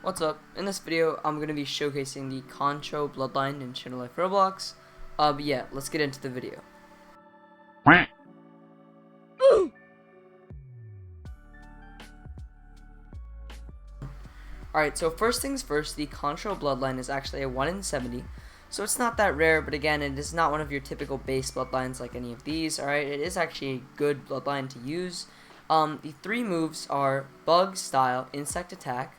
What's up? In this video, I'm going to be showcasing the KONCHO Bloodline in SHINDO Life Roblox. But yeah, let's get into the video. Alright, so first things first, the KONCHO Bloodline is actually a 1 in 70. So it's not that rare, but again, it is not one of your typical base bloodlines like any of these. Alright, it is actually a good bloodline to use. The three moves are Bug Style, Insect Attack,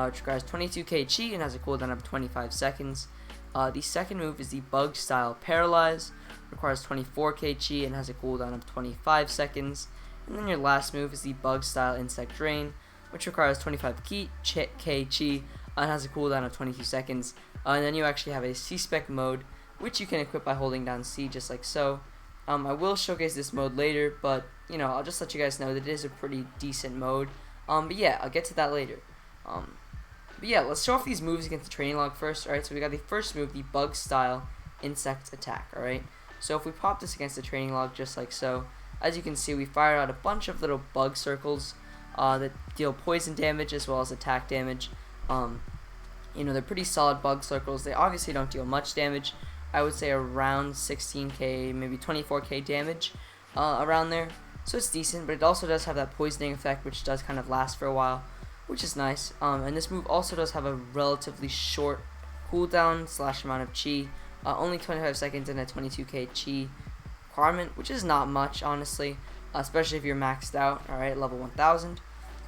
which requires 22k chi and has a cooldown of 25 seconds. The second move is the Bug Style Paralyze, requires 24k chi and has a cooldown of 25 seconds. And then your last move is the Bug Style Insect Drain, which requires 25k chi and has a cooldown of 22 seconds. And then you actually have a Spec mode, which you can equip by holding down C just like so. I will showcase this mode later, but you know, I'll just let you guys know that it is a pretty decent mode. But yeah, I'll get to that later. But yeah, let's show off these moves against the training log first. Alright, so we got the first move, the Bug Style Insect Attack. Alright, so if we pop this against the training log just like so, as you can see, we fire out a bunch of little bug circles that deal poison damage as well as attack damage. You know, they're pretty solid bug circles. They obviously don't deal much damage. I would say around 16k, maybe 24k damage around there. So it's decent, but it also does have that poisoning effect, which does kind of last for a while, which is nice. And this move also does have a relatively short cooldown / amount of chi, only 25 seconds and a 22k chi requirement, which is not much, honestly, especially if you're maxed out. Alright, level 1000.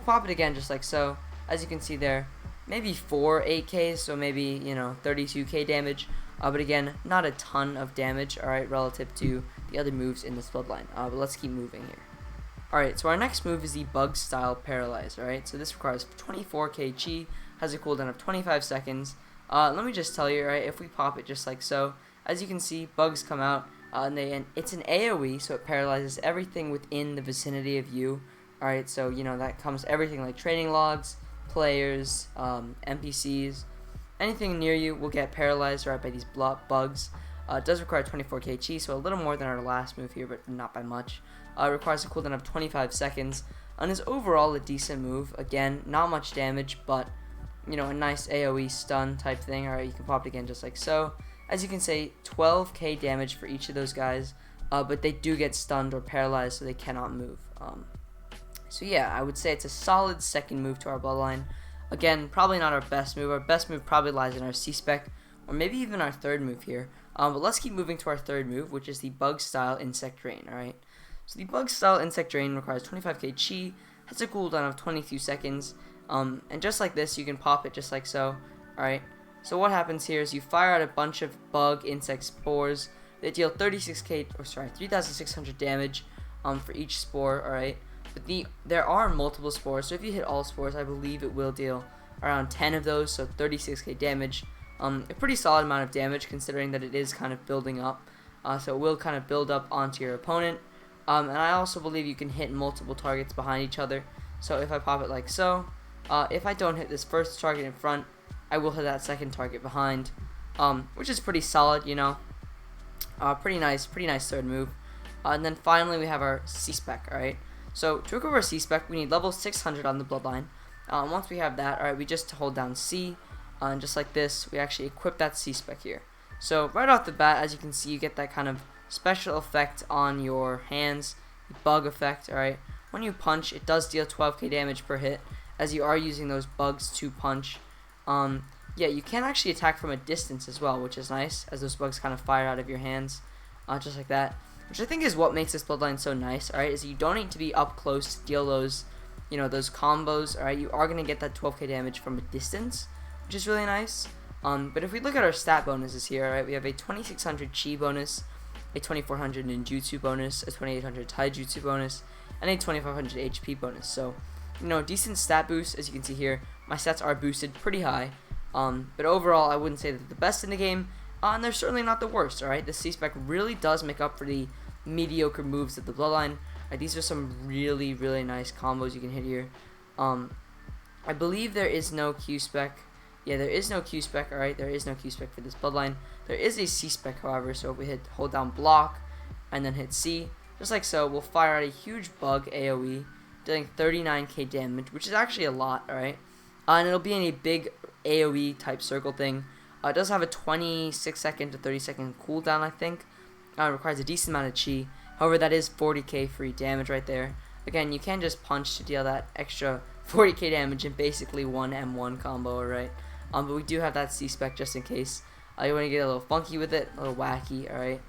Pop it again just like so. As you can see there, maybe 4 8Ks, so maybe, you know, 32k damage. But again, not a ton of damage, alright, relative to the other moves in this bloodline. But let's keep moving here. Alright, so our next move is the Bug Style Paralyze, alright? So this requires 24k chi, has a cooldown of 25 seconds. Let me just tell you, alright, if we pop it just like so, as you can see, bugs come out, and it's an AoE, so it paralyzes everything within the vicinity of you. Alright, so, you know, that comes everything like training logs, players, NPCs, anything near you will get paralyzed right by these bugs. It does require 24k chi, so a little more than our last move here, but not by much. It requires a cooldown of 25 seconds, and is overall a decent move. Again, not much damage, but, you know, a nice AoE stun type thing. Alright, you can pop it again just like so. As you can see, 12k damage for each of those guys, but they do get stunned or paralyzed, so they cannot move. So yeah, I would say it's a solid second move to our bloodline. Again, probably not our best move. Our best move probably lies in our C-Spec, or maybe even our third move here. But let's keep moving to our third move, which is the Bug Style Insect Drain, alright? So the Bug Style Insect Drain requires 25k chi, has a cooldown of 22 seconds, and just like this, you can pop it just like so, alright? So what happens here is you fire out a bunch of bug insect spores that deal 3,600 damage for each spore, alright? But there are multiple spores, so if you hit all spores, I believe it will deal around 10 of those, so 36k damage. A pretty solid amount of damage considering that it is kind of building up, so it will kind of build up onto your opponent. And I also believe you can hit multiple targets behind each other, so if I pop it like so, if I don't hit this first target in front, I will hit that second target behind, which is pretty solid, you know. Pretty nice third move. And then finally we have our C-Spec, alright? So to equip our C-Spec, we need level 600 on the bloodline. Once we have that, alright, we just hold down C, and just like this, we actually equip that C-Spec here. So right off the bat, as you can see, you get that kind of special effect on your hands, the bug effect, alright? When you punch, it does deal 12k damage per hit, as you are using those bugs to punch. Yeah, you can actually attack from a distance as well, which is nice, as those bugs kind of fire out of your hands, just like that. Which I think is what makes this bloodline so nice, alright, is you don't need to be up close to deal those, you know, those combos, alright, you are going to get that 12k damage from a distance, which is really nice. But if we look at our stat bonuses here, alright, we have a 2600 chi bonus, a 2400 ninjutsu bonus, a 2800 taijutsu bonus, and a 2500 HP bonus. So, you know, decent stat boost, as you can see here. My stats are boosted pretty high, but overall, I wouldn't say that they're the best in the game. And they're certainly not the worst, alright? The C-Spec really does make up for the mediocre moves of the bloodline. These are some really, really nice combos you can hit here. I believe there is no Q-Spec. Yeah, there is no Q-Spec, alright? There is no Q-Spec for this bloodline. There is a C-Spec, however, so if we hold down block and then hit C, just like so, we'll fire out a huge bug AoE, dealing 39k damage, which is actually a lot, alright? and it'll be in a big AoE type circle thing. It does have a 26-second to 30-second cooldown, I think. It requires a decent amount of chi. However, that is 40k free damage right there. Again, you can just punch to deal that extra 40k damage in basically one M1 combo, alright? But we do have that C-Spec just in case. You want to get a little funky with it, a little wacky, alright?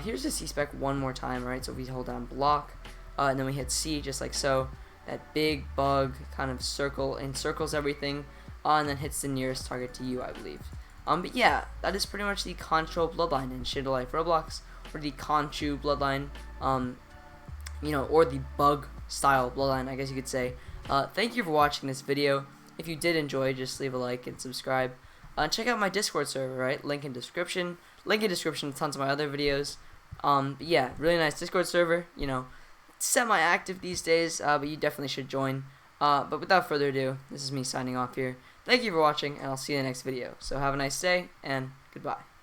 Here's the C-Spec one more time, right? So we hold down block, and then we hit C just like so. That big bug kind of encircles everything, and then hits the nearest target to you, I believe. But yeah, that is pretty much the KONCHO Bloodline in SHINDO Life Roblox, or the KONCHO Bloodline, you know, or the bug style Bloodline, I guess you could say. Thank you for watching this video. If you did enjoy, just leave a like and subscribe. Check out my Discord server, right? Link in description. Link in description to tons of my other videos. But yeah, really nice Discord server. You know, semi-active these days, but you definitely should join. But without further ado, this is me signing off here. Thank you for watching, and I'll see you in the next video. So have a nice day, and goodbye.